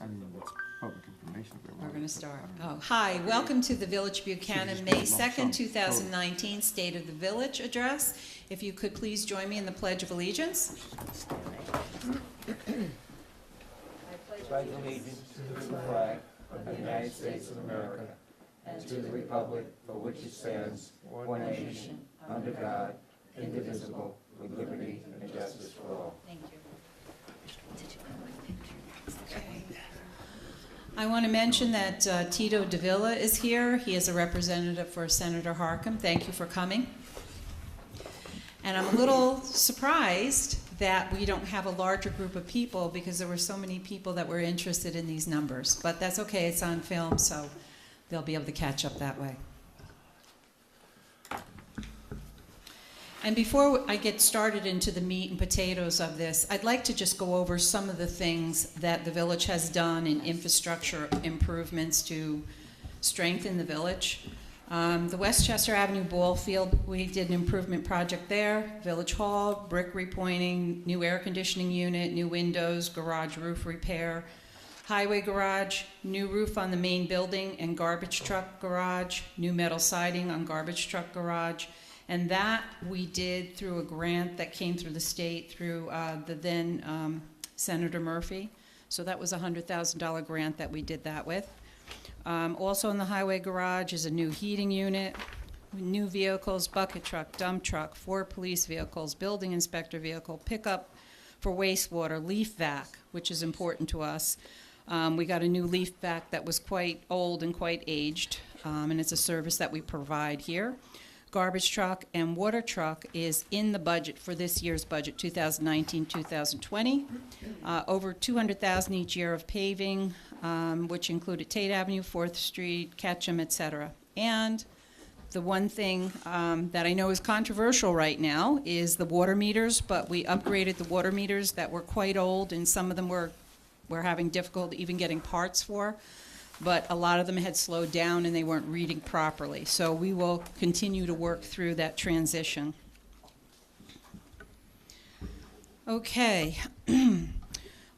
I mean, it's public information. We're going to start. Oh, hi, welcome to the Village Buchanan, May 2nd, 2019 State of the Village Address. If you could please join me in the Pledge of Allegiance. I pledge allegiance to the flag of the United States of America and to the republic for which it stands, one nation, under God, indivisible, with liberty and justice for all. Thank you. I want to mention that Tito Davila is here. He is a representative for Senator Harkin. Thank you for coming. And I'm a little surprised that we don't have a larger group of people because there were so many people that were interested in these numbers. But that's okay, it's on film, so they'll be able to catch up that way. And before I get started into the meat and potatoes of this, I'd like to just go over some of the things that the village has done in infrastructure improvements to strengthen the village. The Westchester Avenue ball field, we did an improvement project there. Village Hall, brick repointing, new air conditioning unit, new windows, garage roof repair. Highway garage, new roof on the main building and garbage truck garage, new metal siding on garbage truck garage. And that we did through a grant that came through the state through the then Senator Murphy. So that was a $100,000 grant that we did that with. Also in the highway garage is a new heating unit, new vehicles, bucket truck, dump truck, 4 police vehicles, building inspector vehicle, pickup for wastewater, leaf vac, which is important to us. We got a new leaf vac that was quite old and quite aged, and it's a service that we provide here. Garbage truck and water truck is in the budget for this year's budget, 2019-2020. Over $200,000 each year of paving, which included Tate Avenue, 4th Street, Ketchum, etc. And the one thing that I know is controversial right now is the water meters, but we upgraded the water meters that were quite old, and some of them we're having difficulty even getting parts for. But a lot of them had slowed down and they weren't reading properly. So we will continue to work through that transition. Okay.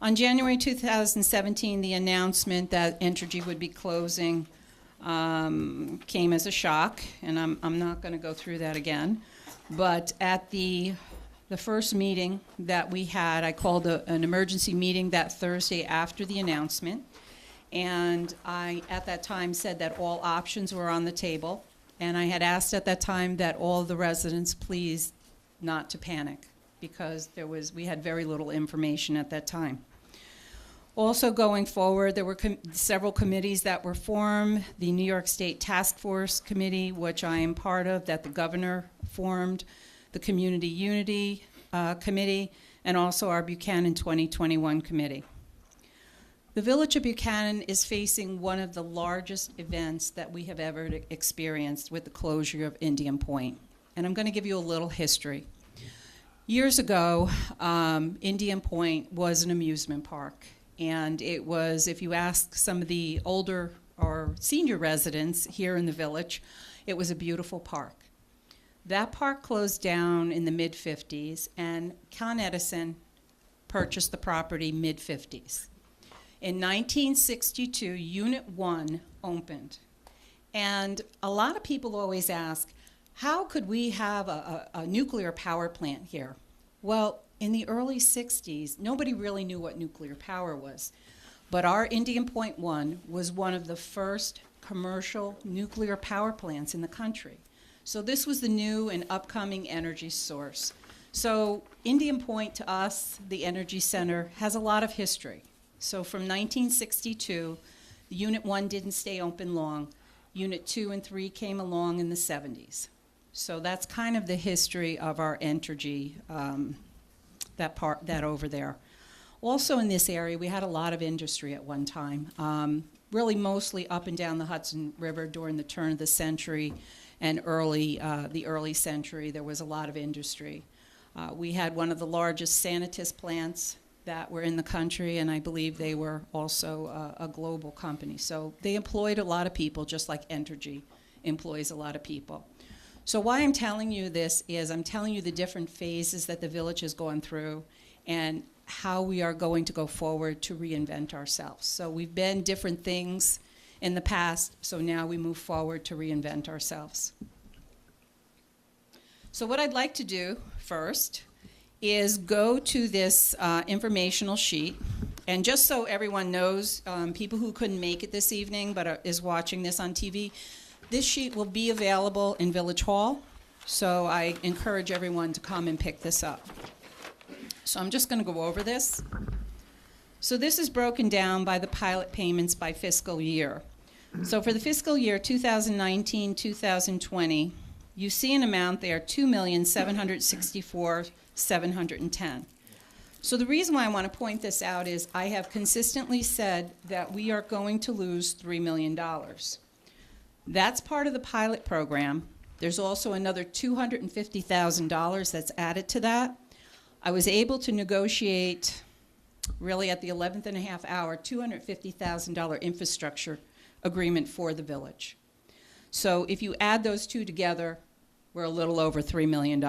On January 2017, the announcement that Entergy would be closing came as a shock, and I'm not going to go through that again. But at the first meeting that we had, I called an emergency meeting that Thursday after the announcement. And I, at that time, said that all options were on the table. And I had asked at that time that all the residents please not to panic because we had very little information at that time. Also going forward, there were several committees that were formed. The New York State Task Force Committee, which I am part of, that the governor formed, the Community Unity Committee, and also our Buchanan 2021 Committee. The Village of Buchanan is facing one of the largest events that we have ever experienced with the closure of Indian Point. And I'm going to give you a little history. Years ago, Indian Point was an amusement park. And it was, if you ask some of the older or senior residents here in the village, it was a beautiful park. That park closed down in the mid-50s, and Con Edison purchased the property mid-50s. In 1962, Unit 1 opened. And a lot of people always ask, how could we have a nuclear power plant here? Well, in the early 60s, nobody really knew what nuclear power was. But our Indian Point 1 was one of the first commercial nuclear power plants in the country. So this was the new and upcoming energy source. So Indian Point, to us, the energy center, has a lot of history. So from 1962, Unit 1 didn't stay open long. Unit 2 and 3 came along in the 70s. So that's kind of the history of our Entergy, that over there. Also in this area, we had a lot of industry at one time, really mostly up and down the Hudson River during the turn of the century and the early century. There was a lot of industry. We had one of the largest Sanitas plants that were in the country, and I believe they were also a global company. So they employed a lot of people, just like Entergy employs a lot of people. So why I'm telling you this is I'm telling you the different phases that the village has gone through, and how we are going to go forward to reinvent ourselves. So we've been different things in the past, so now we move forward to reinvent ourselves. So what I'd like to do first is go to this informational sheet. And just so everyone knows, people who couldn't make it this evening but is watching this on TV, this sheet will be available in Village Hall. So I encourage everyone to come and pick this up. So I'm just going to go over this. So this is broken down by the pilot payments by fiscal year. So for the fiscal year 2019-2020, you see an amount there, $2,764,710. So the reason why I want to point this out is I have consistently said that we are going to lose $3 million. That's part of the pilot program. There's also another $250,000 that's added to that. I was able to negotiate, really at the 11th and a half hour, $250,000 infrastructure agreement for the village. So if you add those two together, we're a little over $3 million.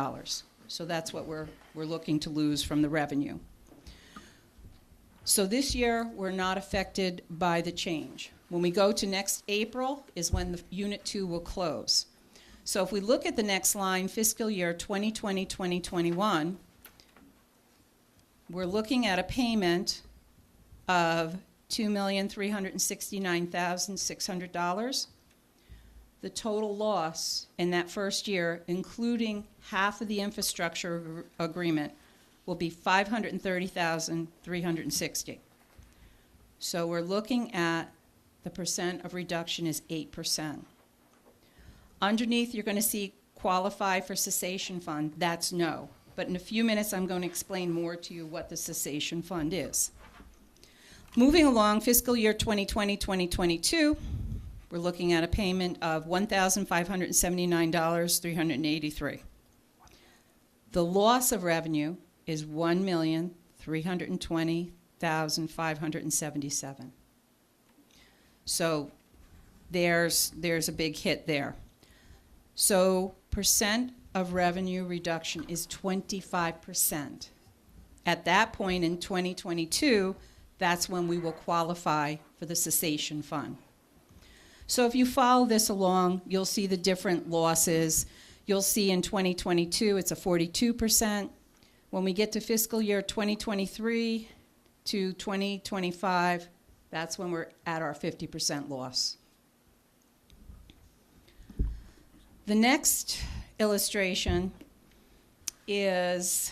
So that's what we're looking to lose from the revenue. So this year, we're not affected by the change. When we go to next April is when the Unit 2 will close. So if we look at the next line, fiscal year 2020-2021, we're looking at a payment of $2,369,600. The total loss in that first year, including half of the infrastructure agreement, will be $530,360. So we're looking at the percent of reduction is 8%. Underneath, you're going to see qualify for cessation fund. That's no. But in a few minutes, I'm going to explain more to you what the cessation fund is. Moving along, fiscal year 2020-2022, we're looking at a payment of $1,579,383. The loss of revenue is $1,320,577. So there's a big hit there. So percent of revenue reduction is 25%. At that point in 2022, that's when we will qualify for the cessation fund. So if you follow this along, you'll see the different losses. You'll see in 2022, it's a 42%. When we get to fiscal year 2023 to 2025, that's when we're at our 50% loss. The next illustration is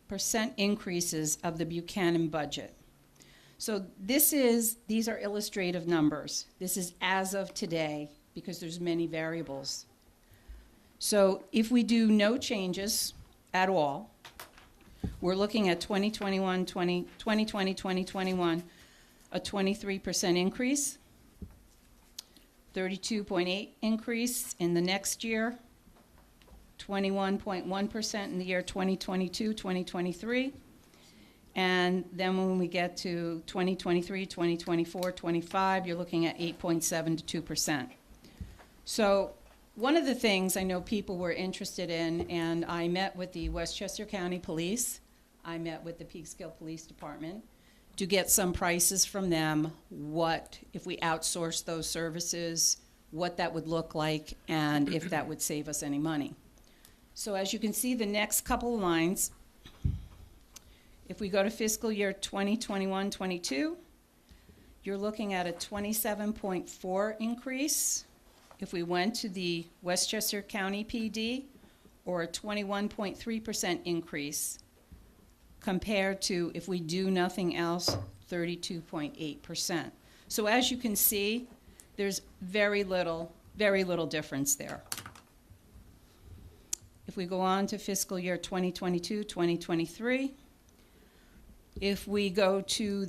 percent increases of the Buchanan budget. So these are illustrative numbers. This is as of today because there's many variables. So if we do no changes at all, we're looking at 2020-2021, a 23% increase, 32.8% increase in the next year, 21.1% in the year 2022-2023. And then when we get to 2023, 2024, 25, you're looking at 8.7 to 2%. So one of the things I know people were interested in, and I met with the Westchester County Police, I met with the Peekskill Police Department to get some prices from them, what, if we outsource those services, what that would look like, and if that would save us any money. So as you can see, the next couple of lines, if we go to fiscal year 2021-22, you're looking at a 27.4% increase. If we went to the Westchester County PD, or a 21.3% increase, compared to, if we do nothing else, 32.8%. So as you can see, there's very little difference there. If we go on to fiscal year 2022-2023, if we go to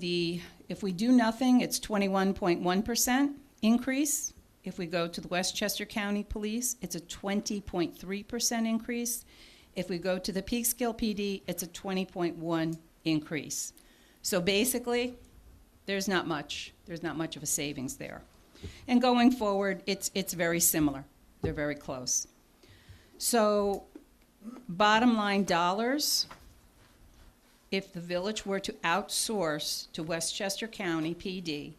if we do nothing, it's 21.1% increase. If we go to the Westchester County Police, it's a 20.3% increase. If we go to the Peekskill PD, it's a 20.1% increase. So basically, there's not much of a savings there. And going forward, it's very similar. They're very close. So bottom line dollars, if the village were to outsource to Westchester County PD,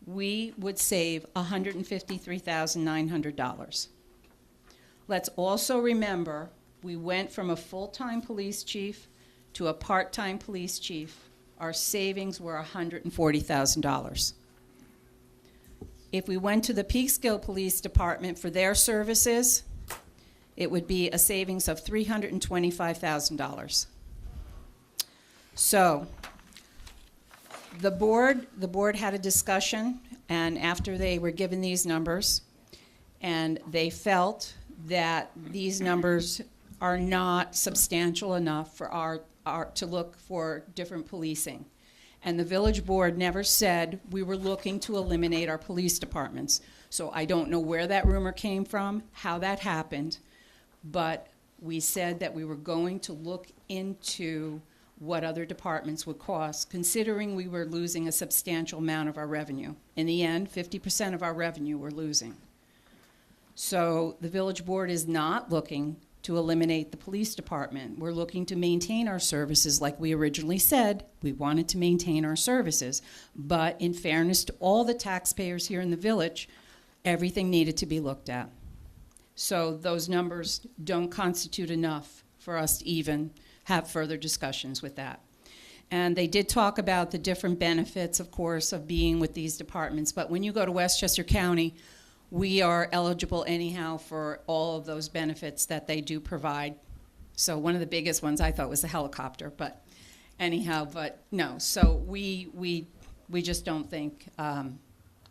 we would save $153,900. Let's also remember, we went from a full-time police chief to a part-time police chief. Our savings were $140,000. If we went to the Peekskill Police Department for their services, it would be a savings of $325,000. So the board had a discussion, and after they were given these numbers, and they felt that these numbers are not substantial enough for our to look for different policing. And the village board never said we were looking to eliminate our police departments. So I don't know where that rumor came from, how that happened, but we said that we were going to look into what other departments would cost, considering we were losing a substantial amount of our revenue. In the end, 50% of our revenue we're losing. So the village board is not looking to eliminate the police department. We're looking to maintain our services like we originally said. We wanted to maintain our services. But in fairness to all the taxpayers here in the village, everything needed to be looked at. So those numbers don't constitute enough for us to even have further discussions with that. And they did talk about the different benefits, of course, of being with these departments. But when you go to Westchester County, we are eligible anyhow for all of those benefits that they do provide. So one of the biggest ones I thought was the helicopter, but anyhow, but no. So we just don't think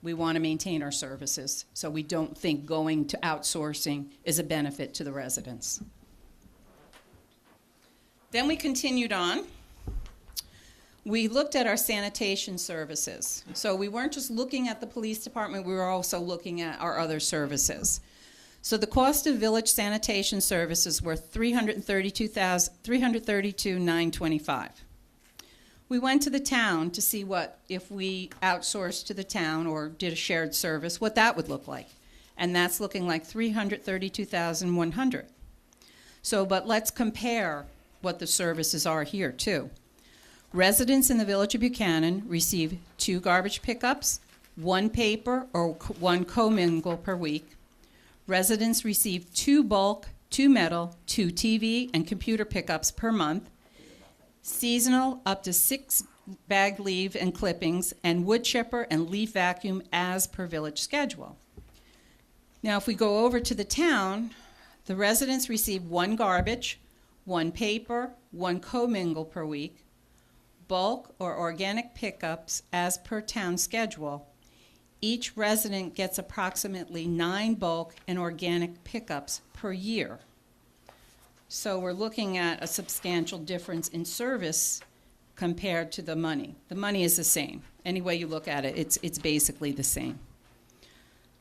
we want to maintain our services. So we don't think going to outsourcing is a benefit to the residents. Then we continued on. We looked at our sanitation services. So we weren't just looking at the police department, we were also looking at our other services. So the cost of village sanitation services were $332,925. We went to the town to see what, if we outsourced to the town or did a shared service, what that would look like. And that's looking like $332,100. So, but let's compare what the services are here too. Residents in the Village of Buchanan receive 2 garbage pickups, 1 paper or 1 commingle per week. Residents receive 2 bulk, 2 metal, 2 TV and computer pickups per month. Seasonal, up to 6 bag leaf and clippings, and wood chipper and leaf vacuum as per village schedule. Now, if we go over to the town, the residents receive 1 garbage, 1 paper, 1 commingle per week, bulk or organic pickups as per town schedule. Each resident gets approximately 9 bulk and organic pickups per year. So we're looking at a substantial difference in service compared to the money. The money is the same. Any way you look at it, it's basically the same.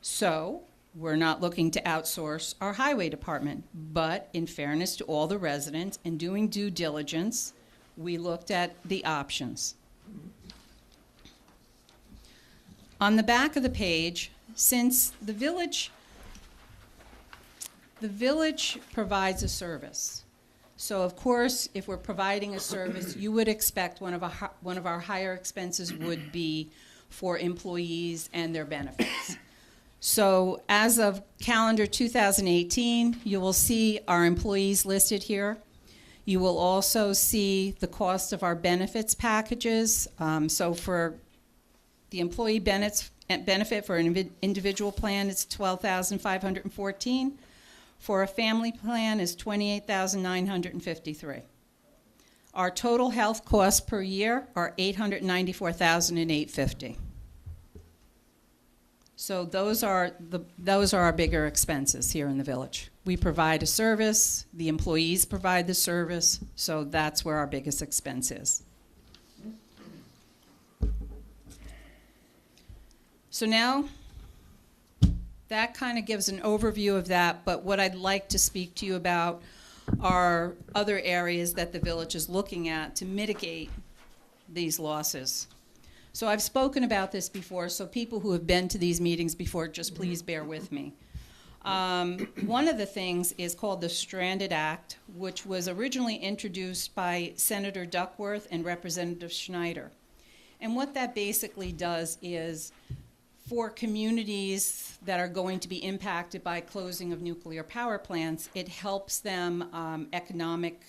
So we're not looking to outsource our highway department, but in fairness to all the residents and doing due diligence, we looked at the options. On the back of the page, since the village provides a service, so of course, if we're providing a service, you would expect one of our higher expenses would be for employees and their benefits. So as of calendar 2018, you will see our employees listed here. You will also see the cost of our benefits packages. So for the employee benefit for an individual plan, it's $12,514. For a family plan is $28,953. Our total health costs per year are $894,850. So those are our bigger expenses here in the village. We provide a service, the employees provide the service, so that's where our biggest expense is. So now, that kind of gives an overview of that, but what I'd like to speak to you about are other areas that the village is looking at to mitigate these losses. So I've spoken about this before, so people who have been to these meetings before, just please bear with me. One of the things is called the Stranded Act, which was originally introduced by Senator Duckworth and Representative Schneider. And what that basically does is, for communities that are going to be impacted by closing of nuclear power plants, it helps them economic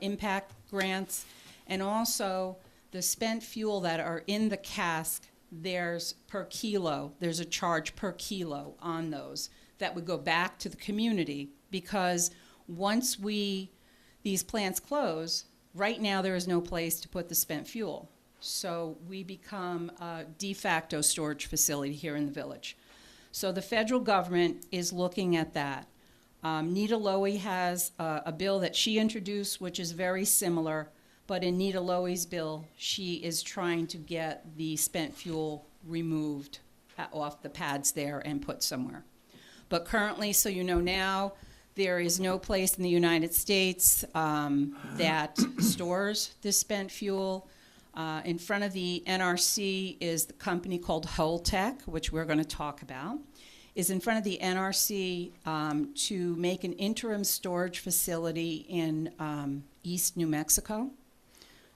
impact grants, and also the spent fuel that are in the cask, there's a charge per kilo on those that would go back to the community, because once these plants close, right now there is no place to put the spent fuel. So we become a de facto storage facility here in the village. So the federal government is looking at that. Nita Lowy has a bill that she introduced, which is very similar, but in Nita Lowy's bill, she is trying to get the spent fuel removed off the pads there and put somewhere. But currently, so you know now, there is no place in the United States that stores this spent fuel. In front of the NRC is the company called Holtec, which we're going to talk about, is in front of the NRC to make an interim storage facility in East New Mexico.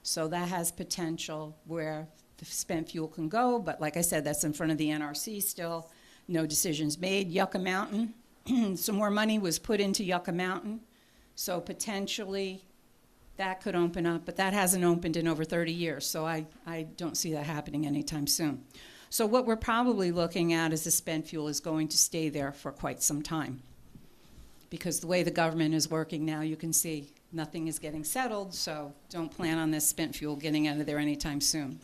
So that has potential where the spent fuel can go, but like I said, that's in front of the NRC still. No decisions made. Yucca Mountain, some more money was put into Yucca Mountain, so potentially that could open up, but that hasn't opened in over 30 years, so I don't see that happening anytime soon. So what we're probably looking at is the spent fuel is going to stay there for quite some time, because the way the government is working now, you can see nothing is getting settled, so don't plan on this spent fuel getting out of there anytime soon.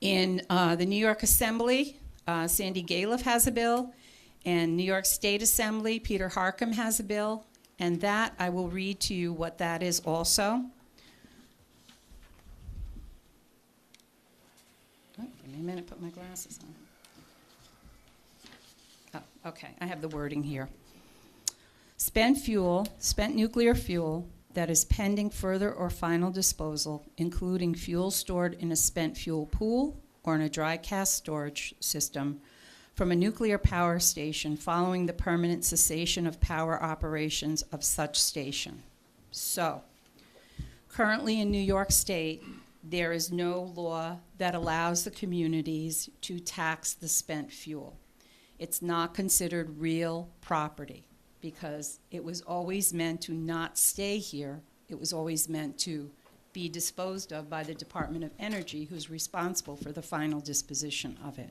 In the New York Assembly, Sandy Galiff has a bill, and New York State Assembly, Peter Harcum has a bill, and that, I will read to you what that is also. Oh, give me a minute, put my glasses on. Oh, okay, I have the wording here. Spent fuel, spent nuclear fuel, that is pending further or final disposal, including fuel stored in a spent fuel pool or in a dry cask storage system from a nuclear power station following the permanent cessation of power operations of such station. So, currently in New York State, there is no law that allows the communities to tax the spent fuel. It's not considered real property, because it was always meant to not stay here. It was always meant to be disposed of by the Department of Energy, who's responsible for the final disposition of it.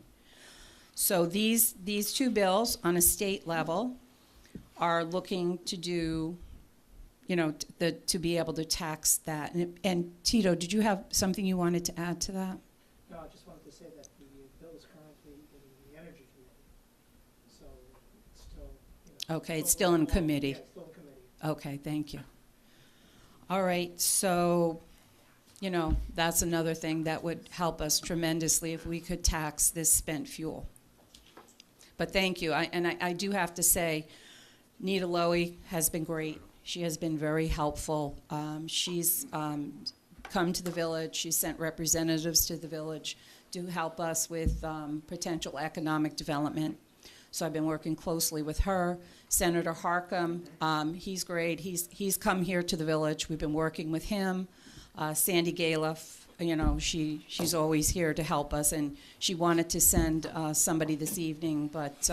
So these two bills on a state level are looking to do, you know, to be able to tax that. And Tito, did you have something you wanted to add to that? No, I just wanted to say that the bill is currently in the Energy Committee, so it's still, you know, Okay, it's still in committee. Yeah, it's still in committee. Okay, thank you. All right, so, you know, that's another thing that would help us tremendously if we could tax this spent fuel. But thank you. I do have to say, Nita Lowy has been great. She has been very helpful. She's come to the village. She's sent representatives to the village to help us with potential economic development. So I've been working closely with her. Senator Harcum, he's great. He's come here to the village. We've been working with him. Sandy Galiff, you know, she's always here to help us, and she wanted to send somebody this evening, but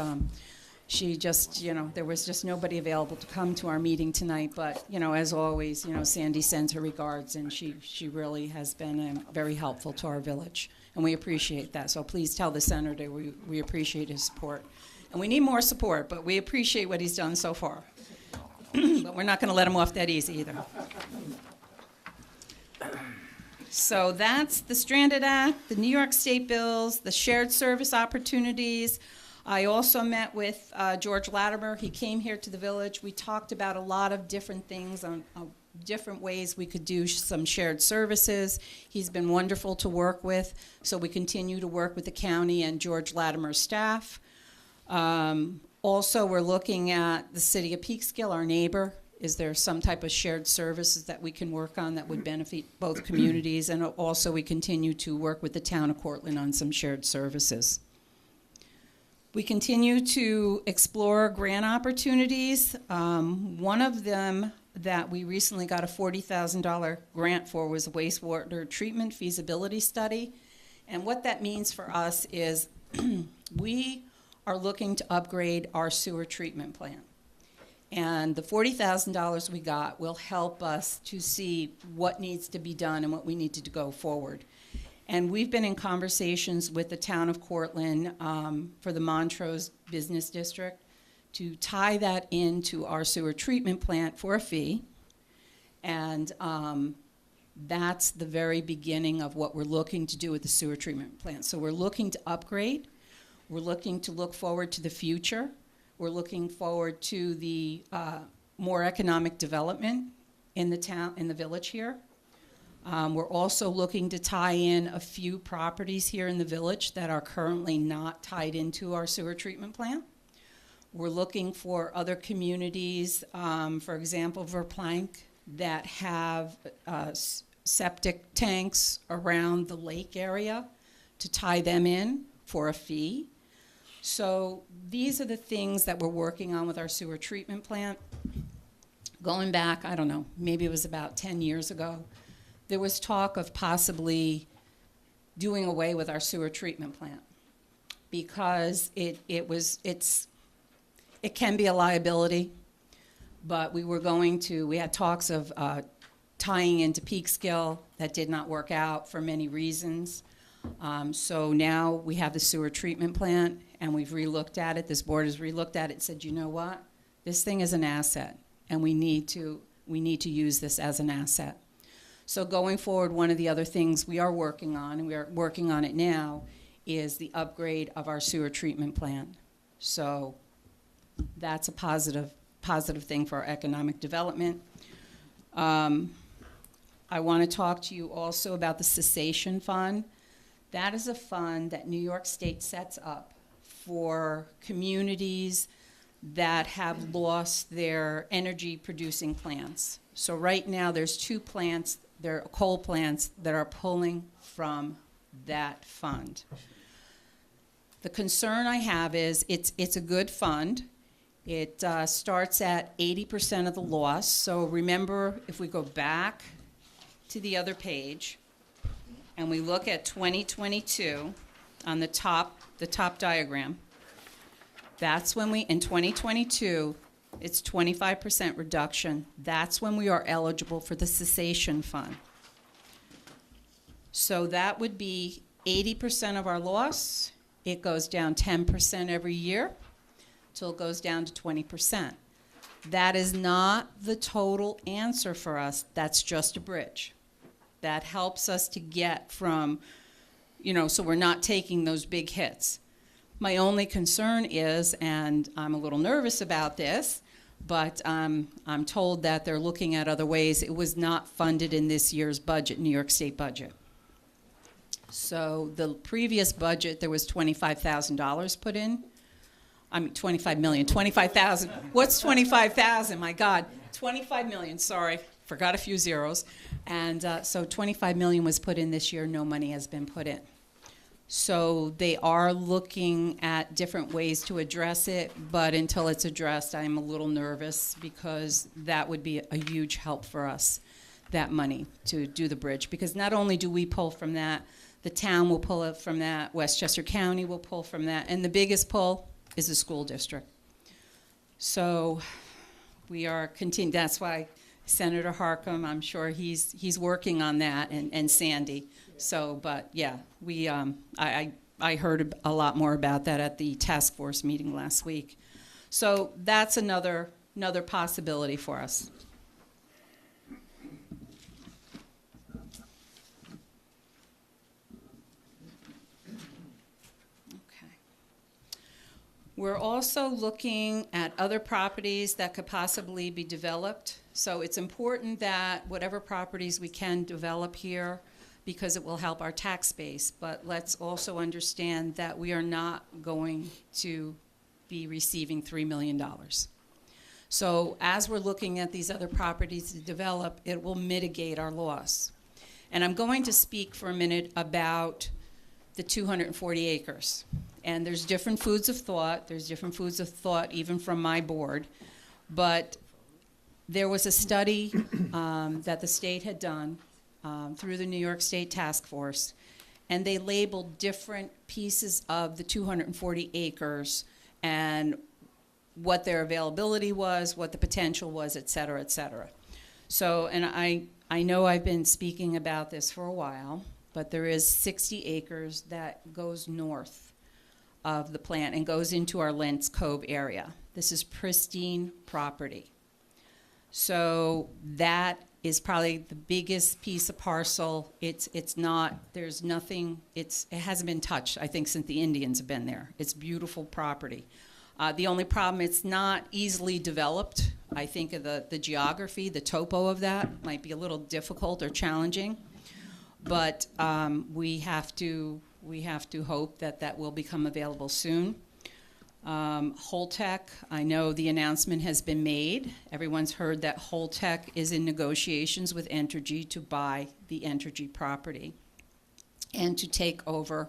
she just, you know, there was just nobody available to come to our meeting tonight. But, you know, as always, you know, Sandy sends her regards, and she really has been very helpful to our village, and we appreciate that. So please tell the senator we appreciate his support. And we need more support, but we appreciate what he's done so far. But we're not going to let him off that easy either. So that's the Stranded Act, the New York State bills, the shared service opportunities. I also met with George Latimer. He came here to the village. We talked about a lot of different things on different ways we could do some shared services. He's been wonderful to work with, so we continue to work with the county and George Latimer's staff. Also, we're looking at the city of Peekskill, our neighbor. Is there some type of shared services that we can work on that would benefit both communities? And also we continue to work with the town of Cortland on some shared services. We continue to explore grant opportunities. One of them that we recently got a $40,000 grant for was a wastewater treatment feasibility study. And what that means for us is we are looking to upgrade our sewer treatment plant. And the $40,000 we got will help us to see what needs to be done and what we need to go forward. And we've been in conversations with the town of Cortland for the Montrose Business District to tie that into our sewer treatment plant for a fee. And that's the very beginning of what we're looking to do with the sewer treatment plant. So we're looking to upgrade. We're looking to look forward to the future. We're looking forward to the more economic development in the town, in the village here. We're also looking to tie in a few properties here in the village that are currently not tied into our sewer treatment plant. We're looking for other communities, for example, Verplank, that have septic tanks around the lake area to tie them in for a fee. So these are the things that we're working on with our sewer treatment plant. Going back, I don't know, maybe it was about 10 years ago, there was talk of possibly doing away with our sewer treatment plant because it can be a liability, but we had talks of tying into Peekskill. That did not work out for many reasons. So now we have the sewer treatment plant, and we've relooked at it. This board has relooked at it and said, you know what? This thing is an asset, and we need to use this as an asset. So going forward, one of the other things we are working on, and we are working on it now, is the upgrade of our sewer treatment plant. So that's a positive thing for our economic development. I want to talk to you also about the cessation fund. That is a fund that New York State sets up for communities that have lost their energy producing plants. So right now there's 2 plants, they're coal plants that are pulling from that fund. The concern I have is it's a good fund. It starts at 80% of the loss. So remember, if we go back to the other page and we look at 2022 on the top diagram, that's when in 2022, it's 25% reduction. That's when we are eligible for the cessation fund. So that would be 80% of our loss. It goes down 10% every year till it goes down to 20%. That is not the total answer for us. That's just a bridge. That helps us to get from, so we're not taking those big hits. My only concern is, and I'm a little nervous about this, but I'm told that they're looking at other ways. It was not funded in this year's budget, New York State budget. So the previous budget, there was $25,000 put in. I mean, 25 million, 25,000. What's 25,000? My God, 25 million, sorry. Forgot a few zeros. And so 25 million was put in this year. No money has been put in. So they are looking at different ways to address it, but until it's addressed, I'm a little nervous because that would be a huge help for us, that money to do the bridge. Because not only do we pull from that, the town will pull it from that, Westchester County will pull from that, and the biggest pull is the school district. So we are continuing. That's why Senator Harcum, I'm sure he's working on that, and Sandy. So, but yeah, I heard a lot more about that at the task force meeting last week. So that's another possibility for us. Okay. We're also looking at other properties that could possibly be developed. So it's important that whatever properties we can develop here, because it will help our tax base. But let's also understand that we are not going to be receiving $3 million. So as we're looking at these other properties to develop, it will mitigate our loss. And I'm going to speak for a minute about the 240 acres. And there's different foods of thought. There's different foods of thought even from my board. But there was a study that the state had done through the New York State Task Force, and they labeled different pieces of the 240 acres and what their availability was, what the potential was, et cetera, et cetera. So, and I know I've been speaking about this for a while, but there is 60 acres that goes north of the plant and goes into our Lentz Cove area. This is pristine property. So that is probably the biggest piece of parcel. It's not, there's nothing, it hasn't been touched, I think, since the Indians have been there. It's beautiful property. The only problem, it's not easily developed. I think of the geography, the topo of that might be a little difficult or challenging. But we have to hope that that will become available soon. Holtec, I know the announcement has been made. Everyone's heard that Holtec is in negotiations with Entergy to buy the Entergy property and to take over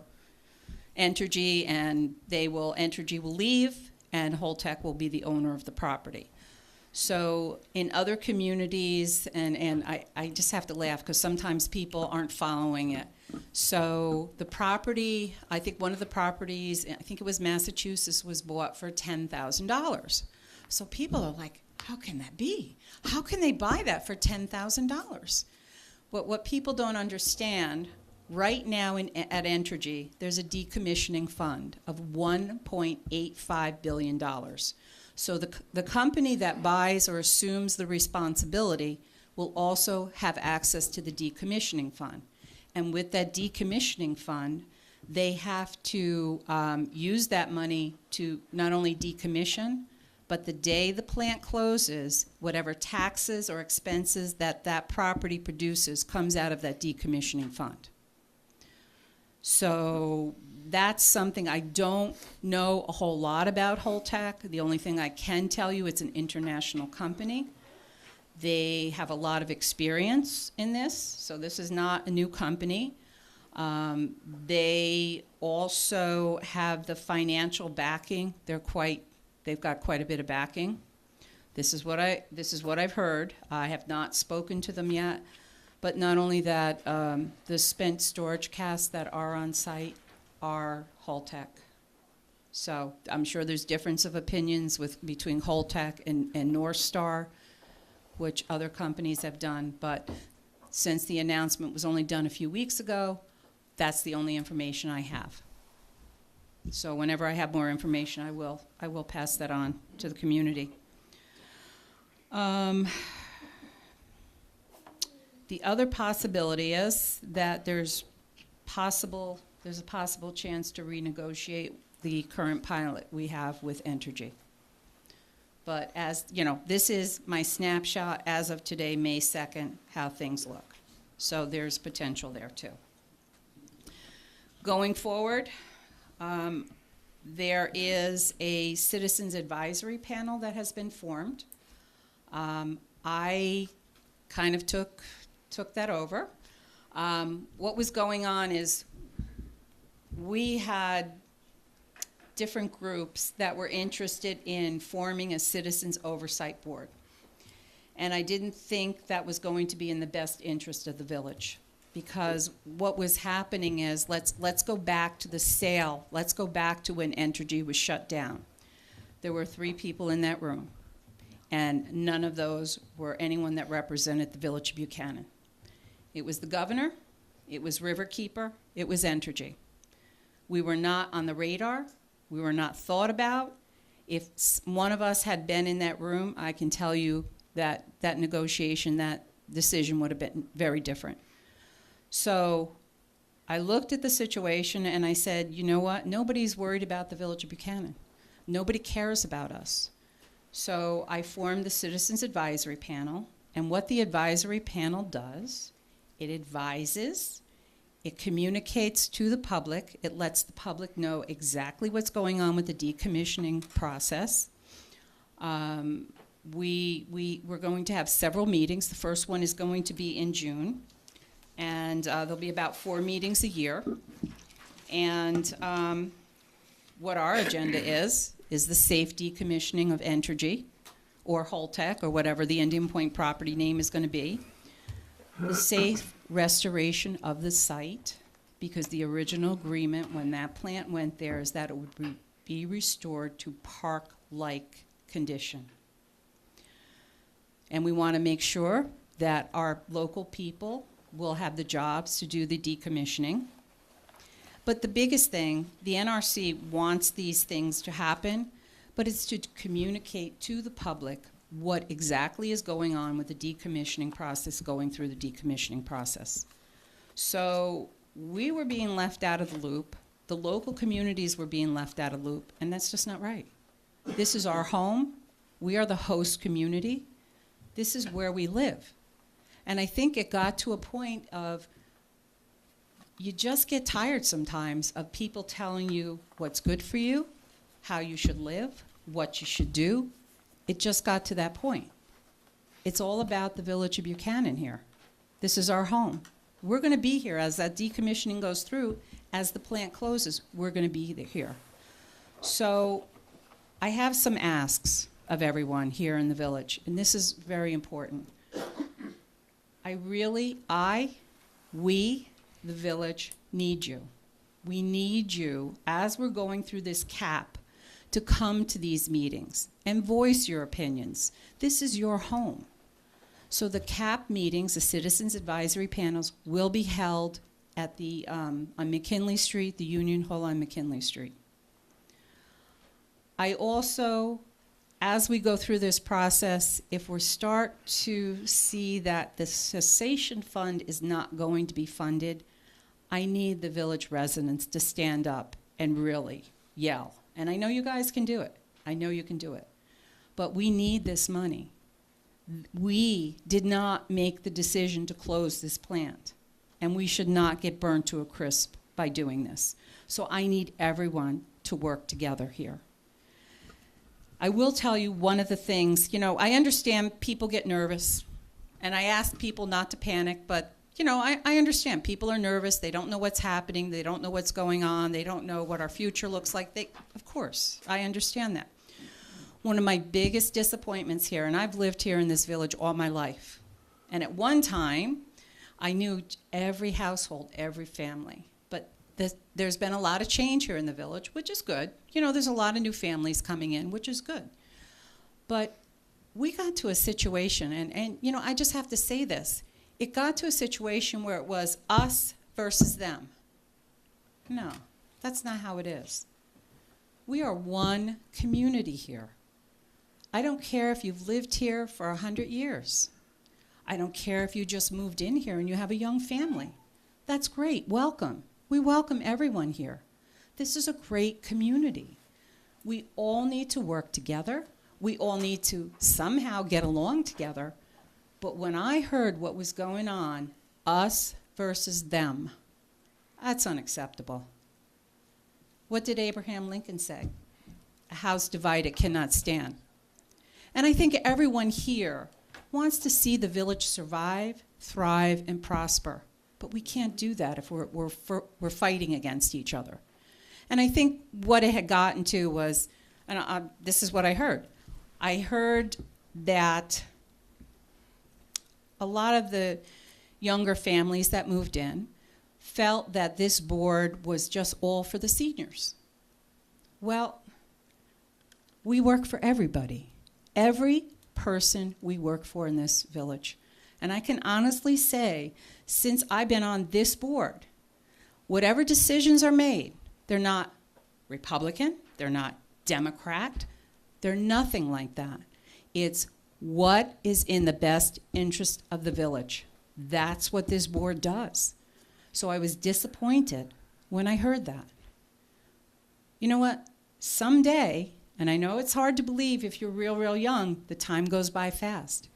Entergy, and Entergy will leave, and Holtec will be the owner of the property. So in other communities, and I just have to laugh because sometimes people aren't following it. So the property, I think one of the properties, I think it was Massachusetts, was bought for $10,000. So people are like, how can that be? How can they buy that for $10,000? What people don't understand, right now at Entergy, there's a decommissioning fund of $1.85 billion. So the company that buys or assumes the responsibility will also have access to the decommissioning fund. And with that decommissioning fund, they have to use that money to not only decommission, but the day the plant closes, whatever taxes or expenses that property produces comes out of that decommissioning fund. So that's something I don't know a whole lot about Holtec. The only thing I can tell you, it's an international company. They have a lot of experience in this, so this is not a new company. They also have the financial backing. They've got quite a bit of backing. This is what I've heard. I have not spoken to them yet, but not only that, the spent storage casks that are on site are Holtec. So I'm sure there's difference of opinions between Holtec and North Star, which other companies have done, but since the announcement was only done a few weeks ago, that's the only information I have. So whenever I have more information, I will pass that on to the community. The other possibility is that there's a possible chance to renegotiate the current pilot we have with Entergy. But as you know, this is my snapshot as of today, May 2nd, how things look. So there's potential there too. Going forward, there is a citizens advisory panel that has been formed. I kind of took that over. What was going on is we had different groups that were interested in forming a citizens oversight board. And I didn't think that was going to be in the best interest of the village, because what was happening is, let's go back to the sale. Let's go back to when Entergy was shut down. There were 3 people in that room, and none of those were anyone that represented the Village of Buchanan. It was the governor, it was Riverkeeper, it was Entergy. We were not on the radar. We were not thought about. If one of us had been in that room, I can tell you that that negotiation, that decision would have been very different. So I looked at the situation and I said, you know what? Nobody's worried about the Village of Buchanan. Nobody cares about us. So I formed the Citizens Advisory Panel, and what the advisory panel does, it advises, it communicates to the public. It lets the public know exactly what's going on with the decommissioning process. We're going to have several meetings. The first one is going to be in June, and there'll be about 4 meetings a year. And what our agenda is the safe decommissioning of Entergy, or Holtec, or whatever the Indian Point property name is going to be. The safe restoration of the site, because the original agreement when that plant went there is that it would be restored to park-like condition. And we want to make sure that our local people will have the jobs to do the decommissioning. But the biggest thing, the NRC wants these things to happen, but it's to communicate to the public what exactly is going on with the decommissioning process, going through the decommissioning process. So we were being left out of the loop. The local communities were being left out of the loop, and that's just not right. This is our home. We are the host community. This is where we live. And I think it got to a point of you just get tired sometimes of people telling you what's good for you, how you should live, what you should do. It just got to that point. It's all about the Village of Buchanan here. This is our home. We're going to be here as that decommissioning goes through. As the plant closes, we're going to be here. So I have some asks of everyone here in the village, and this is very important. We, the village, need you. We need you, as we're going through this CAP, to come to these meetings and voice your opinions. This is your home. So the CAP meetings, the Citizens Advisory Panels, will be held at the, on McKinley Street, the Union Hall on McKinley Street. I also, as we go through this process, if we start to see that the cessation fund is not going to be funded, I need the village residents to stand up and really yell. And I know you guys can do it. I know you can do it. But we need this money. We did not make the decision to close this plant, and we should not get burned to a crisp by doing this. So I need everyone to work together here. I will tell you one of the things, I understand people get nervous, and I ask people not to panic, but I understand. People are nervous. They don't know what's happening. They don't know what's going on. They don't know what our future looks like. Of course, I understand that. One of my biggest disappointments here, and I've lived here in this village all my life, and at one time, I knew every household, every family. But there's been a lot of change here in the village, which is good. There's a lot of new families coming in, which is good. But we got to a situation, and I just have to say this. It got to a situation where it was us versus them. No, that's not how it is. We are one community here. I don't care if you've lived here for 100 years. I don't care if you just moved in here and you have a young family. That's great. Welcome. We welcome everyone here. This is a great community. We all need to work together. We all need to somehow get along together. But when I heard what was going on, us versus them, that's unacceptable. What did Abraham Lincoln say? A house divided cannot stand. And I think everyone here wants to see the village survive, thrive, and prosper. But we can't do that if we're fighting against each other. And I think what it had gotten to was, and this is what I heard. I heard that a lot of the younger families that moved in felt that this board was just all for the seniors. Well, we work for everybody. Every person we work for in this village. And I can honestly say, since I've been on this board, whatever decisions are made, they're not Republican, they're not Democrat, they're nothing like that. It's what is in the best interest of the village. That's what this board does. So I was disappointed when I heard that. You know what? Someday, and I know it's hard to believe if you're real young, the time goes by fast.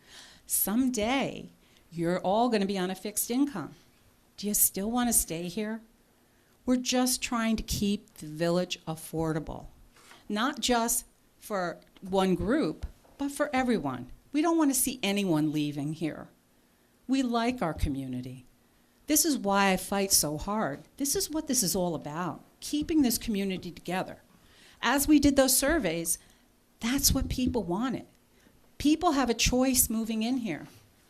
Someday, you're all going to be on a fixed income. Do you still want to stay here? We're just trying to keep the village affordable. Not just for one group, but for everyone. We don't want to see anyone leaving here. We like our community. This is why I fight so hard. This is what this is all about, keeping this community together. As we did those surveys, that's what people wanted. People have a choice moving in here.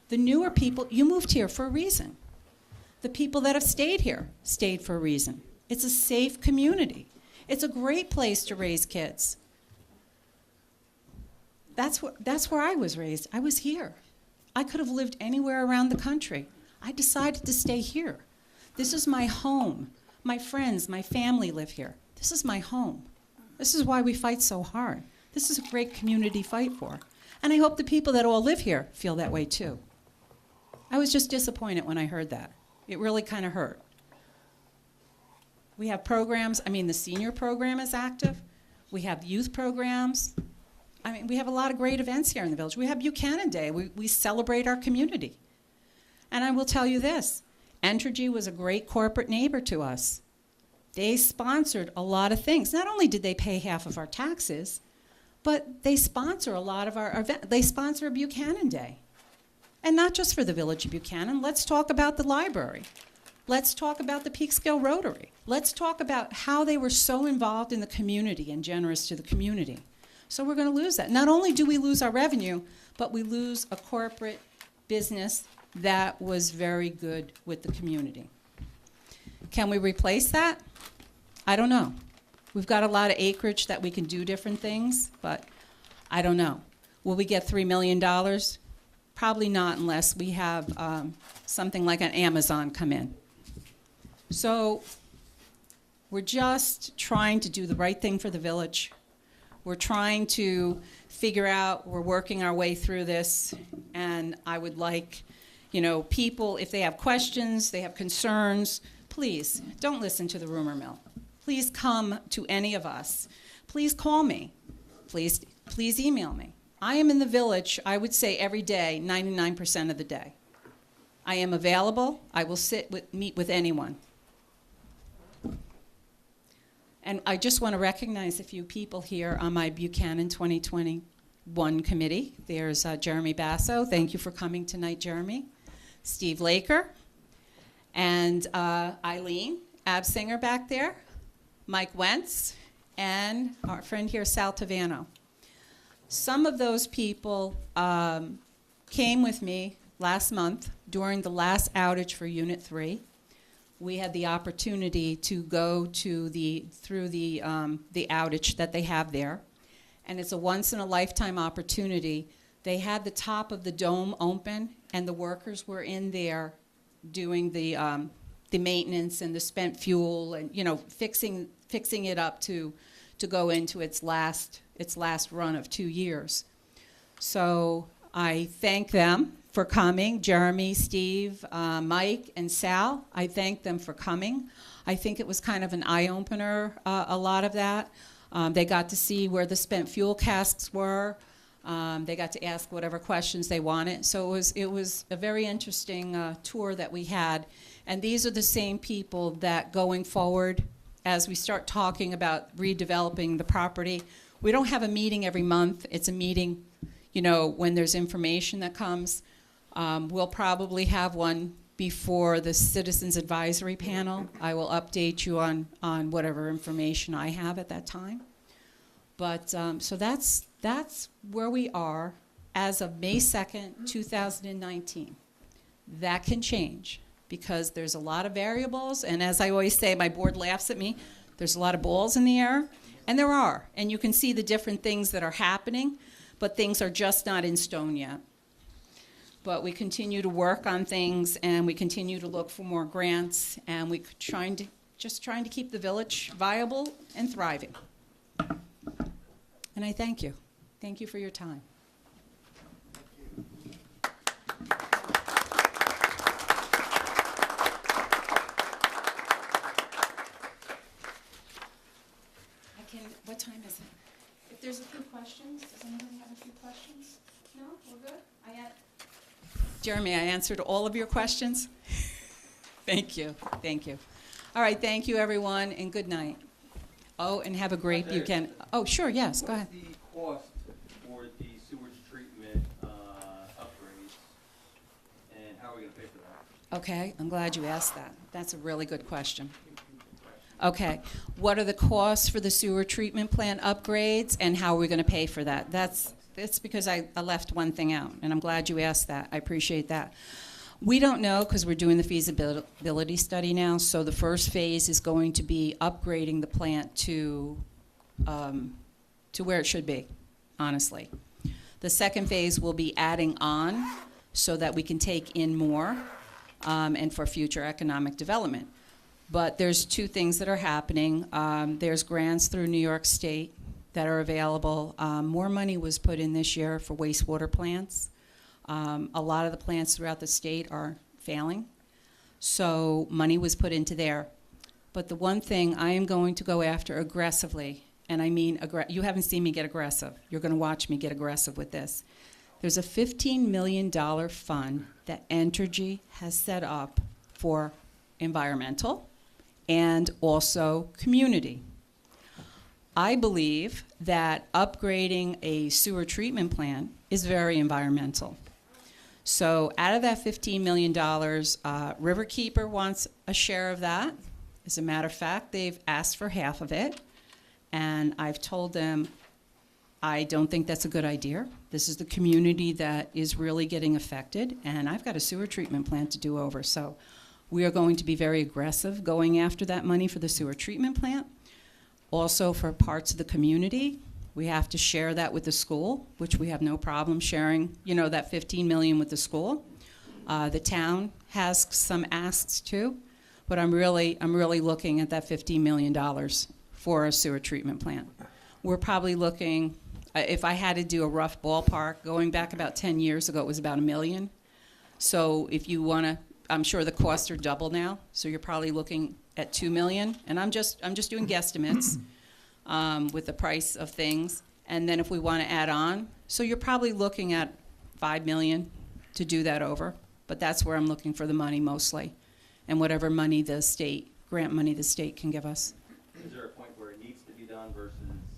The newer people, you moved here for a reason. The people that have stayed here stayed for a reason. It's a safe community. It's a great place to raise kids. That's where I was raised. I was here. I could have lived anywhere around the country. I decided to stay here. This is my home. My friends, my family live here. This is my home. This is why we fight so hard. This is a great community fight for. And I hope the people that all live here feel that way too. I was just disappointed when I heard that. It really kind of hurt. We have programs. I mean, the senior program is active. We have youth programs. I mean, we have a lot of great events here in the village. We have Buchanan Day. We celebrate our community. And I will tell you this, Entergy was a great corporate neighbor to us. They sponsored a lot of things. Not only did they pay half of our taxes, but they sponsor a lot of our events. They sponsor Buchanan Day. And not just for the village of Buchanan. Let's talk about the library. Let's talk about the Peekskill Rotary. Let's talk about how they were so involved in the community and generous to the community. So we're going to lose that. Not only do we lose our revenue, but we lose a corporate business that was very good with the community. Can we replace that? I don't know. We've got a lot of acreage that we can do different things, but I don't know. Will we get $3 million? Probably not unless we have something like an Amazon come in. So we're just trying to do the right thing for the village. We're trying to figure out, we're working our way through this, and I would like, people, if they have questions, they have concerns, please don't listen to the rumor mill. Please come to any of us. Please call me. Please email me. I am in the village, I would say every day, 99% of the day. I am available. I will meet with anyone. And I just want to recognize a few people here on my Buchanan 2021 committee. There's Jeremy Basso. Thank you for coming tonight, Jeremy. Steve Laker. And Eileen Absinger back there. Mike Wentz. And our friend here, Sal Tavano. Some of those people came with me last month during the last outage for Unit 3. We had the opportunity to go through the outage that they have there, and it's a once-in-a-lifetime opportunity. They had the top of the dome open, and the workers were in there doing the maintenance and the spent fuel, and fixing it up to go into its last run of 2 years. So I thank them for coming, Jeremy, Steve, Mike, and Sal. I thank them for coming. I think it was kind of an eye-opener, a lot of that. They got to see where the spent fuel casks were. They got to ask whatever questions they wanted. So it was a very interesting tour that we had. And these are the same people that going forward, as we start talking about redeveloping the property, we don't have a meeting every month. It's a meeting, when there's information that comes. We'll probably have one before the Citizens Advisory Panel. I will update you on whatever information I have at that time. But so that's where we are as of May 2nd, 2019. That can change because there's a lot of variables, and as I always say, my board laughs at me, there's a lot of balls in the air, and there are. And you can see the different things that are happening, but things are just not in stone yet. But we continue to work on things, and we continue to look for more grants, and we're trying to keep the village viable and thriving. And I thank you. Thank you for your time. What time is it? If there's a few questions, does anybody have a few questions? No? We're good? Jeremy, I answered all of your questions. Thank you. Thank you. All right, thank you, everyone, and good night. Oh, and have a great weekend. Oh, sure, yes, go ahead. What's the cost for the sewage treatment upgrades, and how are we going to pay for that? Okay, I'm glad you asked that. That's a really good question. Okay, what are the costs for the sewer treatment plant upgrades, and how are we going to pay for that? That's because I left one thing out, and I'm glad you asked that. I appreciate that. We don't know because we're doing the feasibility study now, so the first phase is going to be upgrading the plant to where it should be, honestly. The second phase will be adding on so that we can take in more and for future economic development. But there's two things that are happening. There's grants through New York State that are available. More money was put in this year for wastewater plants. A lot of the plants throughout the state are failing, so money was put into there. But the one thing I am going to go after aggressively, and I mean, you haven't seen me get aggressive. You're going to watch me get aggressive with this. There's a $15 million fund that Entergy has set up for environmental and also community. I believe that upgrading a sewer treatment plant is very environmental. So out of that $15 million, Riverkeeper wants a share of that. As a matter of fact, they've asked for half of it. And I've told them, I don't think that's a good idea. This is the community that is really getting affected. And I've got a sewer treatment plant to do over. So we are going to be very aggressive going after that money for the sewer treatment plant. Also for parts of the community, we have to share that with the school, which we have no problem sharing, that $15 million with the school. The town has some asks too, but I'm really looking at that $15 million for a sewer treatment plant. We're probably looking, if I had to do a rough ballpark, going back about 10 years ago, it was about $1 million. So if you want to, I'm sure the costs are double now, so you're probably looking at $2 million, and I'm just doing guesstimates with the price of things, and then if we want to add on, so you're probably looking at $5 million to do that over, but that's where I'm looking for the money mostly, and whatever money the state, grant money the state can give us. Is there a point where it needs to be done versus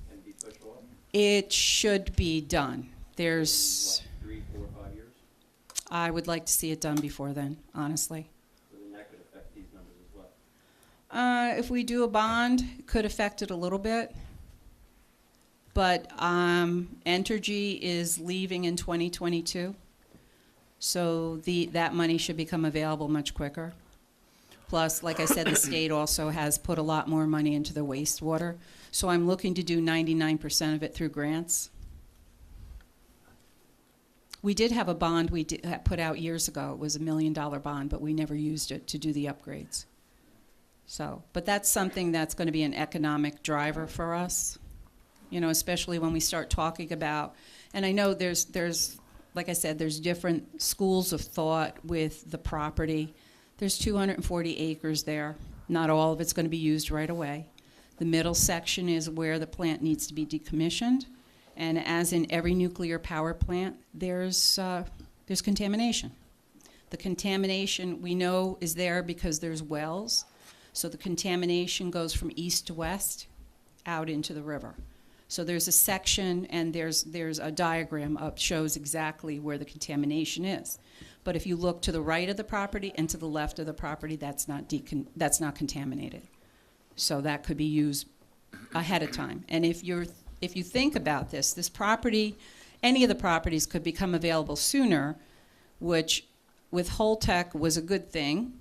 can be pushed off? It should be done. There's, What, 3, 4, 5 years? I would like to see it done before then, honestly. So then that could affect these numbers as well. If we do a bond, it could affect it a little bit. But Entergy is leaving in 2022, so that money should become available much quicker. Plus, like I said, the state also has put a lot more money into the wastewater, so I'm looking to do 99% of it through grants. We did have a bond we put out years ago. It was a $1 million bond, but we never used it to do the upgrades. So, but that's something that's going to be an economic driver for us, especially when we start talking about, and I know there's, like I said, there's different schools of thought with the property. There's 240 acres there. Not all of it's going to be used right away. The middle section is where the plant needs to be decommissioned. And as in every nuclear power plant, there's contamination. The contamination we know is there because there's wells. So the contamination goes from east to west out into the river. So there's a section and there's a diagram up shows exactly where the contamination is. But if you look to the right of the property and to the left of the property, that's not contaminated. So that could be used ahead of time. And if you think about this property, any of the properties could become available sooner, which with Holtec was a good thing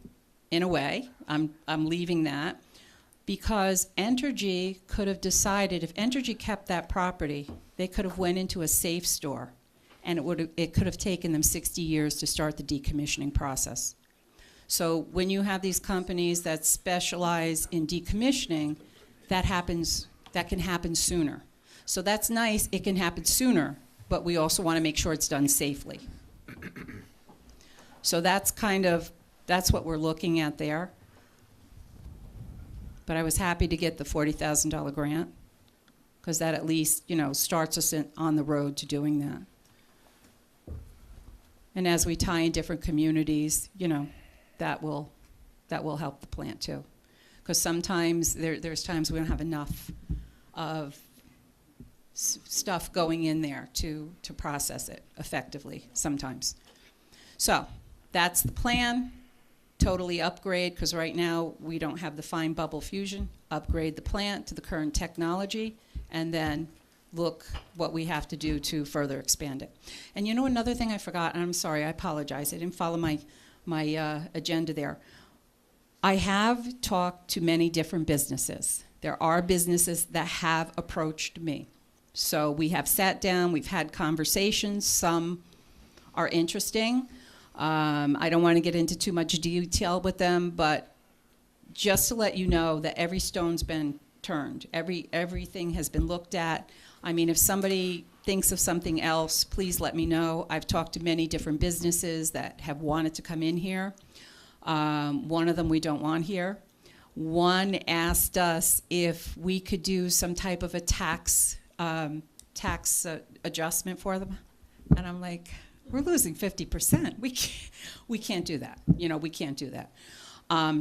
in a way. I'm leaving that because Entergy could have decided if Entergy kept that property, they could have went into a safe store, and it could have taken them 60 years to start the decommissioning process. So when you have these companies that specialize in decommissioning, that can happen sooner. So that's nice, it can happen sooner, but we also want to make sure it's done safely. So that's what we're looking at there. But I was happy to get the $40,000 grant because that at least, starts us on the road to doing that. And as we tie in different communities, that will help the plant too. Because sometimes there's times we don't have enough of stuff going in there to process it effectively sometimes. So that's the plan. totally upgrade, because right now we don't have the fine bubble fusion, upgrade the plant to the current technology, and then look what we have to do to further expand it. And you know another thing I forgot, and I'm sorry, I apologize, I didn't follow my agenda there. I have talked to many different businesses. There are businesses that have approached me. So we have sat down, we've had conversations, some are interesting. I don't want to get into too much detail with them, but just to let you know that every stone's been turned. Everything has been looked at. I mean, if somebody thinks of something else, please let me know. I've talked to many different businesses that have wanted to come in here. One of them we don't want here. One asked us if we could do some type of a tax adjustment for them. And I'm like, we're losing 50%. We can't do that. You know, we can't do that.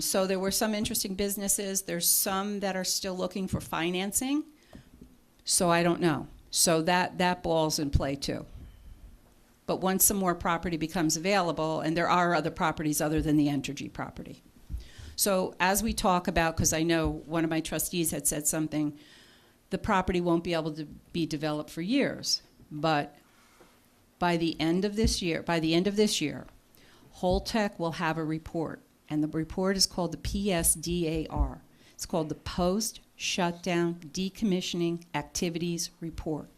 So there were some interesting businesses. There's some that are still looking for financing. So I don't know. So that ball's in play too. But once some more property becomes available, and there are other properties other than the Entergy property. So as we talk about, because I know one of my trustees had said something, the property won't be able to be developed for years. But by the end of this year, Holtec will have a report, and the report is called the PSDAR. It's called the Post-Shutdown Decommissioning Activities Report.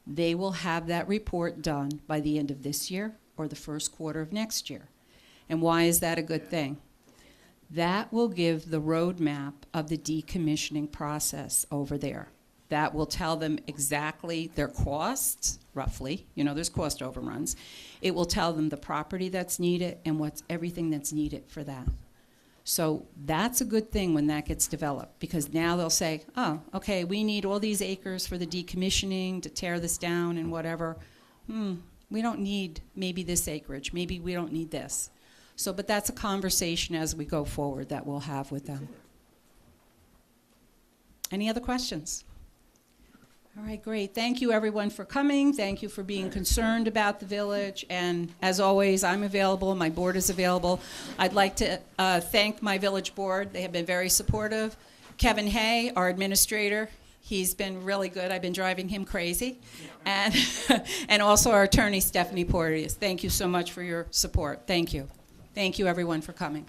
They will have that report done by the end of this year or the first quarter of next year. And why is that a good thing? That will give the roadmap of the decommissioning process over there. That will tell them exactly their costs, roughly. You know, there's cost overruns. It will tell them the property that's needed and what's everything that's needed for that. So that's a good thing when that gets developed, because now they'll say, oh, okay, we need all these acres for the decommissioning to tear this down and whatever. We don't need maybe this acreage. Maybe we don't need this. So, but that's a conversation as we go forward that we'll have with them. Any other questions? All right, great. Thank you, everyone, for coming. Thank you for being concerned about the village. And as always, I'm available. My board is available. I'd like to thank my village board. They have been very supportive. Kevin Hay, our administrator, he's been really good. I've been driving him crazy. And, and also our attorney, Stephanie Porteous. Thank you so much for your support. Thank you. Thank you, everyone, for coming.